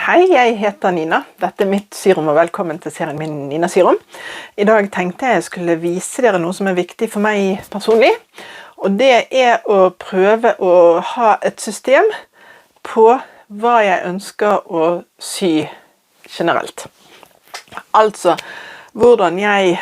Hei, jeg heter Nina. Dette mitt syrom og velkommen til serien min Nina Syrom. I dag tenkte jeg skulle vise dere noe som viktig for meg personlig. Og det å prøve å ha et system på hva jeg ønsker å sy generelt. Altså, hvordan jeg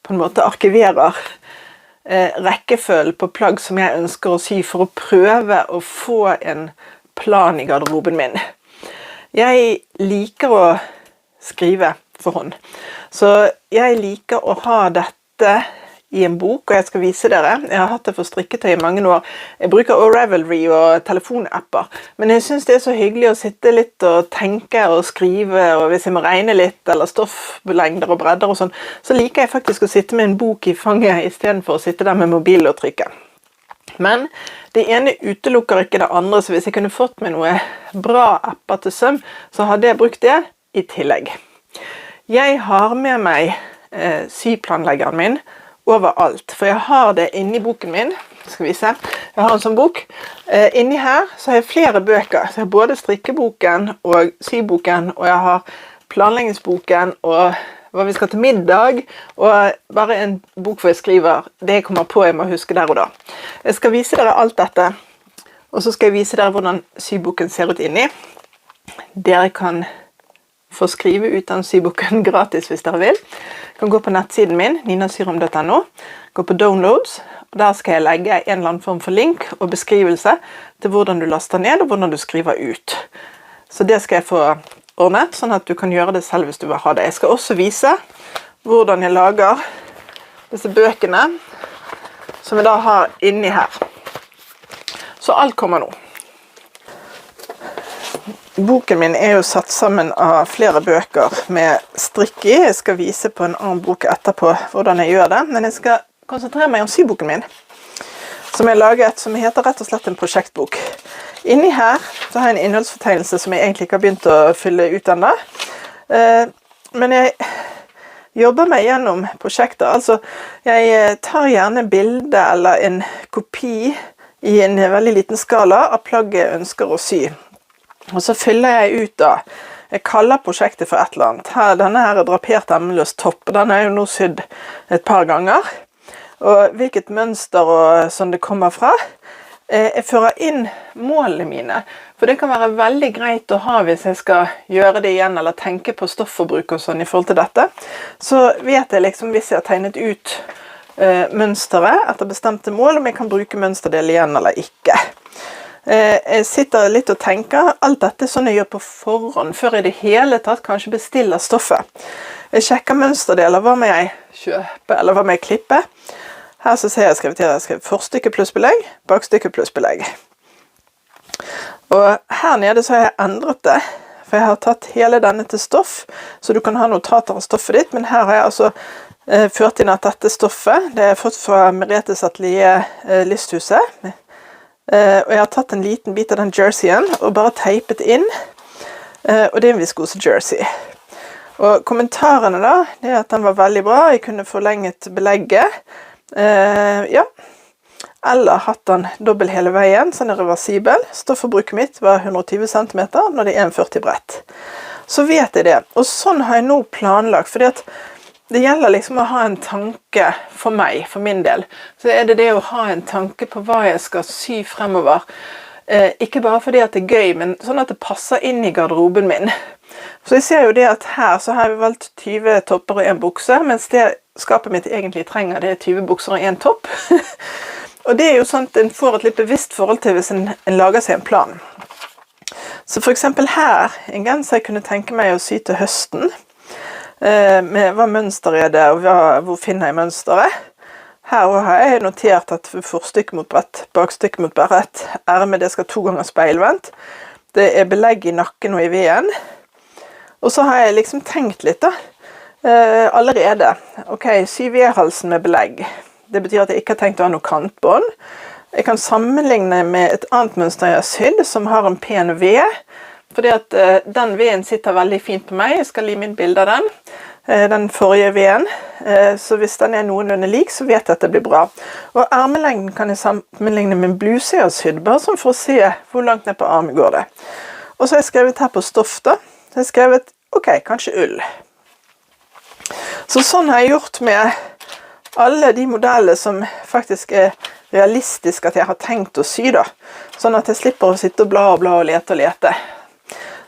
på en måte arkiverer rekkefølgen på plagg som jeg ønsker å sy for å prøve å få en plan i garderoben min. Jeg liker å skrive for hånd, så jeg liker å ha dette i en bok, og jeg skal vise dere. Jeg har hatt det for strikketøy i mange år. Jeg bruker Ravelry og telefonapper, men jeg synes det er så hyggelig å sitte litt og tenke og skrive, og hvis jeg må regne litt, eller stofflengder og bredder og sånn, så liker jeg faktisk å sitte med en bok i fanget i stedet for å sitte der med mobil og trykke. Men det ene utelukker ikke det andre, så hvis jeg kunne fått med noe bra apper til søm, så hadde jeg brukt det i tillegg. Jeg har med meg syplanleggeren min overalt, for jeg har det inni boken min. Skal vi se, jeg har en sånn bok. Inni her så har jeg flere bøker, så jeg har både strikkeboken og syboken, og jeg har planleggingsboken og hva vi skal til middag, og bare en bok hvor jeg skriver det jeg kommer på jeg må huske der og da. Jeg skal vise dere alt dette, og så skal jeg vise dere hvordan syboken ser ut inni. Dere kan få skrive ut den syboken gratis hvis dere vil. Dere kan gå på nettsiden min, ninasyrom.no, gå på downloads, og der skal jeg legge en eller annen form for link og beskrivelse til hvordan du laster ned og hvordan du skriver ut. Så det skal jeg få ordnet, sånn at du kan gjøre det selv hvis du vil ha det. Jeg skal også vise hvordan jeg lager disse bøkene som jeg da har inni her. Så alt kommer nå. Boken min er jo satt sammen av flere bøker med strikk i. Jeg skal vise på en annen bok etterpå hvordan jeg gjør det, men jeg skal konsentrere meg om syboken min, som jeg har laget, som heter rett og slett en prosjektbok. Inni her så har jeg en innholdsfortegnelse som jeg egentlig ikke har begynt å fylle ut ennå. Men jeg jobber meg gjennom prosjekter. Altså, jeg tar gjerne bilde eller en kopi i en veldig liten skala av plagget jeg ønsker å sy. Og så fyller jeg ut da. Jeg kaller prosjektet for et eller annet. Denne her er drapert emmeløs topp, og den er jo nå sydd et par ganger. Og hvilket mønster og sånn det kommer fra. Jeg fører inn målene mine, for det kan være veldig greit å ha hvis jeg skal gjøre det igjen, eller tenke på stofforbruk og sånn i forhold til dette. Så vet jeg liksom, hvis jeg har tegnet ut mønsteret etter bestemte mål, om jeg kan bruke mønsterdel igjen eller ikke. Jeg sitter litt og tenker, alt dette er sånn jeg gjør på forhånd, før jeg i det hele tatt kanskje bestiller stoffet. Jeg sjekker mønsterdeler, hva må jeg kjøpe, eller hva må jeg klippe. Her så ser jeg skrevet forstykke pluss belegg, bakstykke pluss belegg. Og her nede så har jeg endret det, for jeg har tatt hele denne til stoff, så du kan ha notater av stoffet ditt, men her har jeg altså ført inn at dette stoffet, det har jeg fått fra Meretes Atelier Lysthuset, og jeg har tatt en liten bit av den jerseyen, og bare teipet inn, og det er en viskose jersey. Og kommentarene da, det er at den var veldig bra, jeg kunne forlenget belegget, ja, eller hatt den dobbelt hele veien, så den er reversibel. Stoffforbruket mitt var 120 cm når det er 1,40 brett. Så vet jeg det, og sånn har jeg nå planlagt, fordi at det gjelder liksom å ha en tanke for meg, for min del. Så er det å ha en tanke på hva jeg skal sy fremover. Ikke bare fordi at det er gøy, men sånn at det passer inn i garderoben min. Så jeg ser jo det at her så har jeg valgt 20 topper og en bukse, mens det skapet mitt egentlig trenger det er 20 bukser og en topp. Og det er jo sånn at en får et litt bevisst forhold til hvis en lager seg en plan. Så for eksempel her, en genser jeg kunne tenke meg å sy til høsten, med hva mønster er det, og hvor finner jeg mønsteret. Her har jeg notert at forstykke mot brett, bakstykke mot brett, ermet det skal 2 ganger speilvendt. Det er belegg i nakken og i veden. Og så har jeg liksom tenkt litt da, allerede. Ok, sy V-halsen med belegg. Det betyr at jeg ikke har tenkt å ha noe kantbånd. Jeg kan sammenligne med et annet mønster jeg har sydd, som har en pen V. Fordi at den V-en sitter veldig fint på meg. Jeg skal gi min bilde av den forrige V-en. Så hvis den er noenlunde lik, så vet jeg at det blir bra. Og ermelengden kan jeg sammenligne med en bluse jeg har sydd, bare sånn for å se hvor langt ned på armen går det. Og så har jeg skrevet her på stoff da. Så har jeg skrevet, ok, kanskje ull. Så sånn har jeg gjort med alle de modellene som faktisk er realistiske at jeg har tenkt å sy da. Sånn at jeg slipper å sitte og bla og lete.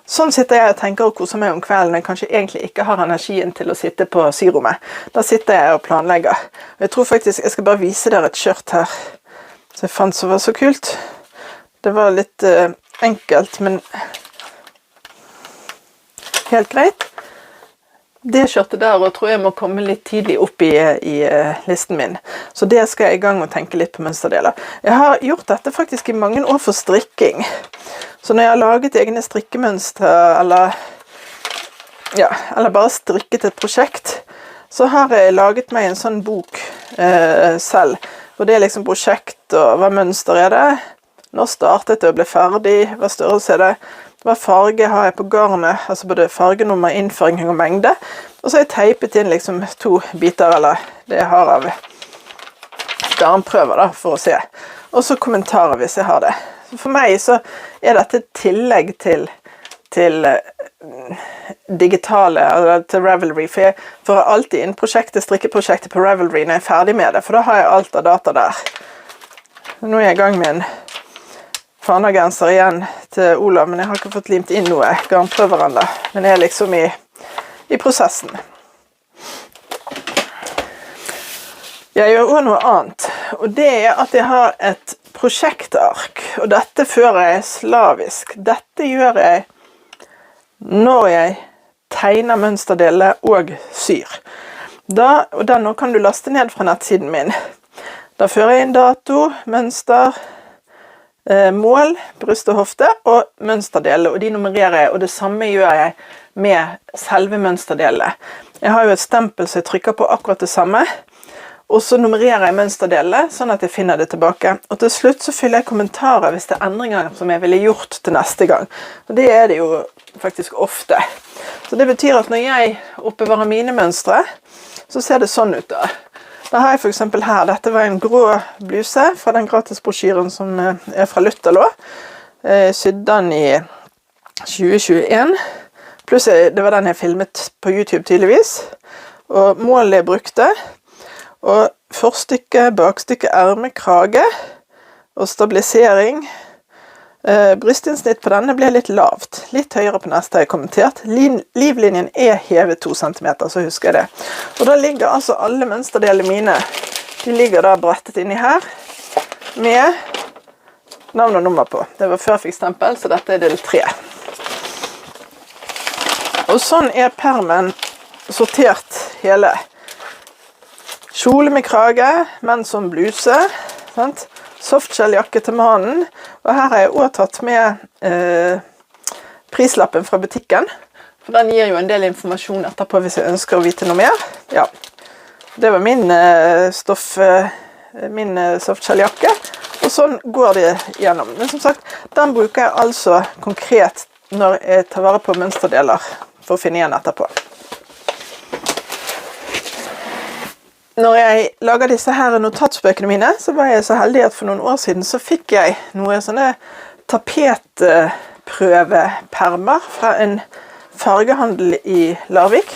Sånn sitter jeg og tenker og koser meg om kvelden, men kanskje egentlig ikke har energien til å sitte på syrommet. Da sitter jeg og planlegger. Og jeg tror faktisk, jeg skal bare vise dere et skjørt her, som jeg fant som var så kult. Det var litt enkelt, men helt greit. Det skjørtet der og tror jeg må komme litt tidlig opp i listen min. Så det skal jeg i gang og tenke litt på mønsterdeler. Jeg har gjort dette faktisk i mange år for strikking. Så når jeg har laget egne strikkemønstre, eller bare strikket et prosjekt, så har jeg laget meg en sånn bok selv. Hvor det er liksom prosjekt, og hva mønster er det? Når startet det og ble ferdig? Hva størrelse er det? Hva farge har jeg på garnet? Altså både fargenummer, innføring og mengde. Og så har jeg teipet inn liksom 2 biter, eller det jeg har av garnprøver da, for å se. Og så kommentarer hvis jeg har det. For meg så er dette et tillegg til digitale, eller til Ravelry, for jeg får alltid inn strikkeprosjektet på Ravelry når jeg er ferdig med det, for da har jeg alt av data der. Nå er jeg i gang med en fanagenser igjen til Olav, men jeg har ikke fått limt inn noe garnprøver enda, men jeg er liksom i prosessen. Jeg gjør også noe annet, og det er at jeg har et prosjektark, og dette fører jeg slavisk. Dette gjør jeg når jeg tegner mønsterdeler og syr. Og nå kan du laste ned fra nettsiden min. Da fører jeg inn dato, mønster, mål, bryst og hofte, og mønsterdeler, og de nummererer jeg, og det samme gjør jeg med selve mønsterdelene. Jeg har jo et stempel som jeg trykker på akkurat det samme, og så nummererer jeg mønsterdelene, sånn at jeg finner det tilbake. Og til slutt så fyller jeg kommentarer hvis det er endringer som jeg ville gjort til neste gang. Og det er det jo faktisk ofte. Så det betyr at når jeg oppbevarer mine mønstre, så ser det sånn ut da. Da har jeg for eksempel her, dette var en grå bluse fra den gratisbrosjyren som er fra Lutherlå. Jeg sydde den i 2021, pluss det var den jeg filmet på YouTube tydeligvis. Og målet jeg brukte, og forstykke, bakstykke, erme, krage og stabilisering. Brystinnsnitt på denne ble litt lavt. Litt høyere på neste har jeg kommentert. Livlinjen er hevet 2 cm, så husker jeg det. Og da ligger altså alle mønsterdelene mine, de ligger da brettet inni her, med navn og nummer på. Det var før jeg fikk stempel, så dette er del 3. Og sånn er permen sortert hele. Kjole med krage, men som bluse, sant? Softshell-jakke til mannen, og her har jeg også tatt med prislappen fra butikken, for den gir jo en del informasjon etterpå hvis jeg ønsker å vite noe mer. Ja, det var min softshell-jakke, og sånn går det gjennom. Men som sagt, den bruker jeg altså konkret når jeg tar vare på mønsterdeler for å finne igjen etterpå. Når jeg lager disse her notatsbøkene mine, så var jeg så heldig at for noen år siden så fikk jeg noen sånne tapetprøvepermer fra en fargehandel i Larvik.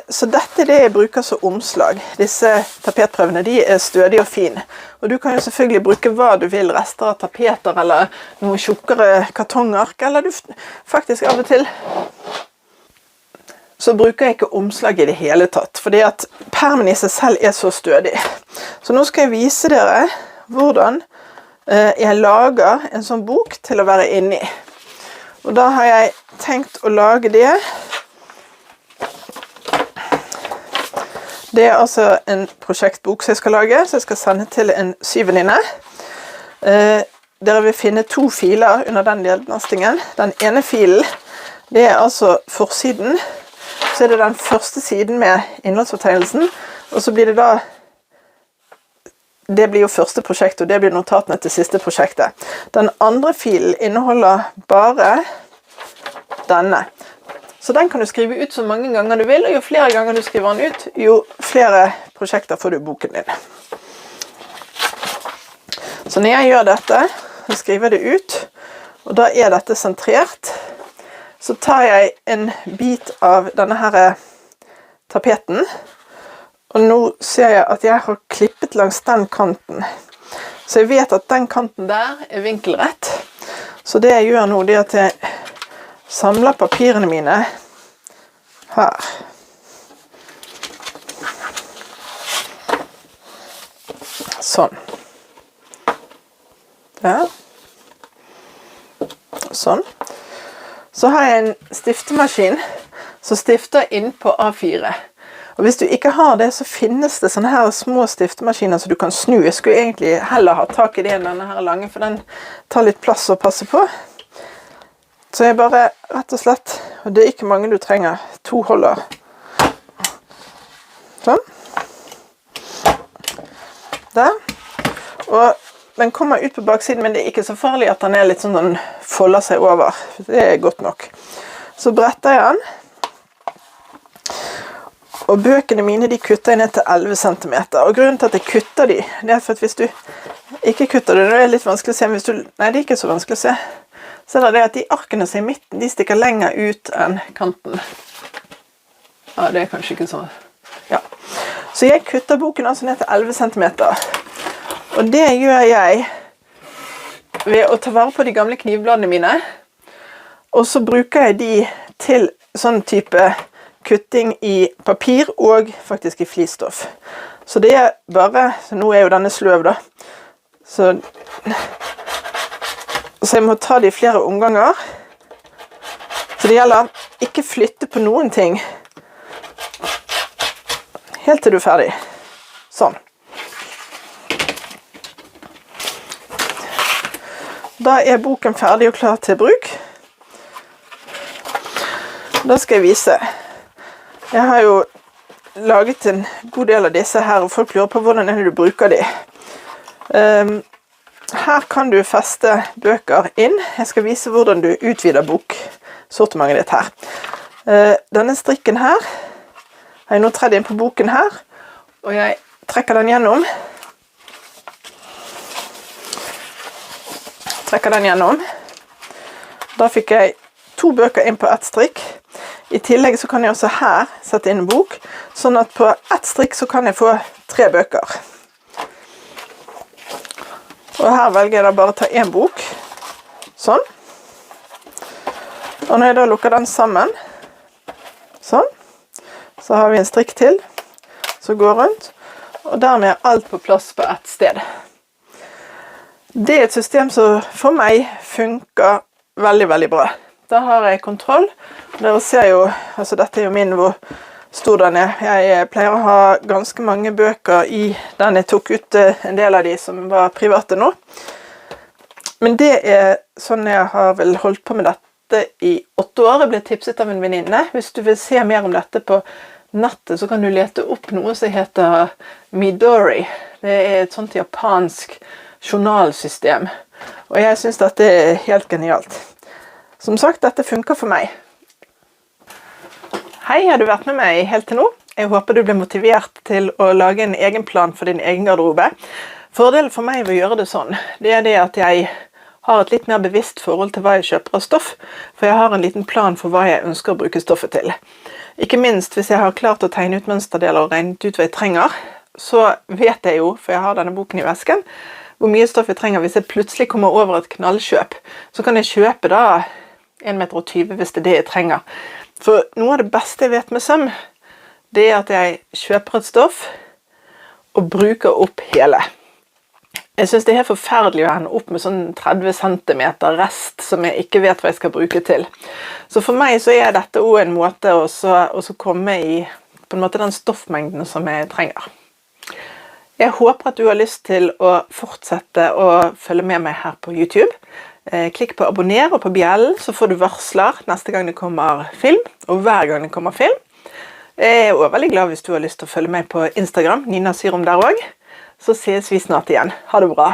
Så dette er det jeg bruker som omslag. Disse tapetprøvene, de er stødige og fine. Og du kan jo selvfølgelig bruke hva du vil, rester av tapeter eller noen tjukkere kartongark, eller du faktisk av og til så bruker jeg ikke omslag i det hele tatt, fordi at permen i seg selv er så stødig. Så nå skal jeg vise dere hvordan jeg lager en sånn bok til å være inni. Og da har jeg tenkt å lage det. Det er altså en prosjektbok som jeg skal lage, så jeg skal sende til en syvenninne. Dere vil finne 2 filer under den delnastingen. Den ene filen, det er altså forsiden. Så er det den første siden med innholdsfortegnelsen, og så blir det da, det blir jo første prosjekt, og det blir notatene til siste prosjektet. Den andre filen inneholder bare denne. Så den kan du skrive ut så mange ganger du vil, og jo flere ganger du skriver den ut, jo flere prosjekter får du i boken din. Så når jeg gjør dette, så skriver jeg det ut, Og da er dette sentrert. Så tar jeg en bit av denne her tapeten. Og nå ser jeg at jeg har klippet langs den kanten. Så jeg vet at den kanten der er vinkelrett. Så det jeg gjør nå, det er at jeg samler papirene mine her. Sånn. Der. Sånn. Så har jeg en stiftemaskin som stifter inn på A4. Og hvis du ikke har det, så finnes det sånne her små stiftemaskiner som du kan snu. Jeg skulle egentlig heller ha tak i det enn denne her lange, for den tar litt plass å passe på. Så jeg bare, rett og slett, og det er ikke mange du trenger, 2 holder. Sånn. Der. Og den kommer ut på baksiden, men det er ikke så farlig at den er litt sånn, den folder seg over. Det er godt nok. Så bretter jeg den. Og bøkene mine, de kutter jeg ned til 11 cm. Og grunnen til at jeg kutter de, det er for at hvis du ikke kutter det, det er litt vanskelig å se, men hvis du, nei, det er ikke så vanskelig å se, så er det at de arkene som er i midten, de stikker lenger ut enn kanten. Ja, det er kanskje ikke så, ja. Så jeg kutter boken altså ned til 11 cm. Og det gjør jeg ved å ta vare på de gamle knivbladene mine, og så bruker jeg de til sånn type kutting i papir og faktisk i flisstoff. Så det er bare, så nå er jo denne sløv da, så jeg må ta det i flere omganger. Så det gjelder ikke flytte på noen ting helt til du er ferdig. Sånn. Da er boken ferdig og klar til bruk. Da skal jeg vise. Jeg har jo laget en god del av disse her, og folk lurer på hvordan er det du bruker de. Her kan du feste bøker inn. Jeg skal vise hvordan du utvider boksortimentet ditt her. Denne strikken her har jeg nå tredd inn på boken her, og jeg trekker den gjennom. Da fikk jeg 2 bøker inn på ett strikk. I tillegg så kan jeg også her sette inn en bok, sånn at på ett strikk så kan jeg få 3 bøker. Og her velger jeg da bare å ta en bok, sånn. Og når jeg da lukker den sammen, sånn, så har vi en strikk til, som går rundt, og dermed er alt på plass på ett sted. Det er et system som for meg funker veldig, veldig bra. Da har jeg kontroll. Dere ser jo, altså dette er jo min hvor stor den er. Jeg pleier å ha ganske mange bøker i den. Jeg tok ut en del av de som var private nå. Men det er sånn jeg har vel holdt på med dette i 8 år. Jeg ble tipset av en venninne. Hvis du vil se mer om dette på nettet, så kan du lete opp noe som heter Midori. Det er et sånt japansk journalsystem. Og jeg synes dette er helt genialt. Som sagt, dette funker for meg. Hei, har du vært med meg helt til nå? Jeg håper du ble motivert til å lage en egen plan for din egen garderobe. Fordelen for meg ved å gjøre det sånn, det er det at jeg har et litt mer bevisst forhold til hva jeg kjøper av stoff, for jeg har en liten plan for hva jeg ønsker å bruke stoffet til. Ikke minst hvis jeg har klart å tegne ut mønsterdeler og regnet ut hva jeg trenger, så vet jeg jo, for jeg har denne boken i vesken, hvor mye stoff jeg trenger hvis jeg plutselig kommer over et knallkjøp. Så kan jeg kjøpe da 1,20 meter hvis det er det jeg trenger. For noe av det beste jeg vet med søm, det er at jeg kjøper et stoff og bruker opp hele. Jeg synes det er helt forferdelig å ende opp med sånn 30 cm rest som jeg ikke vet hva jeg skal bruke til. Så for meg så er dette også en måte å så komme i på en måte den stoffmengden som jeg trenger. Jeg håper at du har lyst til å fortsette å følge med meg her på YouTube. Klikk på abonner og på bjellen, så får du varsler neste gang det kommer film, og hver gang det kommer film. Jeg er også veldig glad hvis du har lyst til å følge meg på Instagram, Nina Syrom der også. Så ses vi snart igjen. Ha det bra!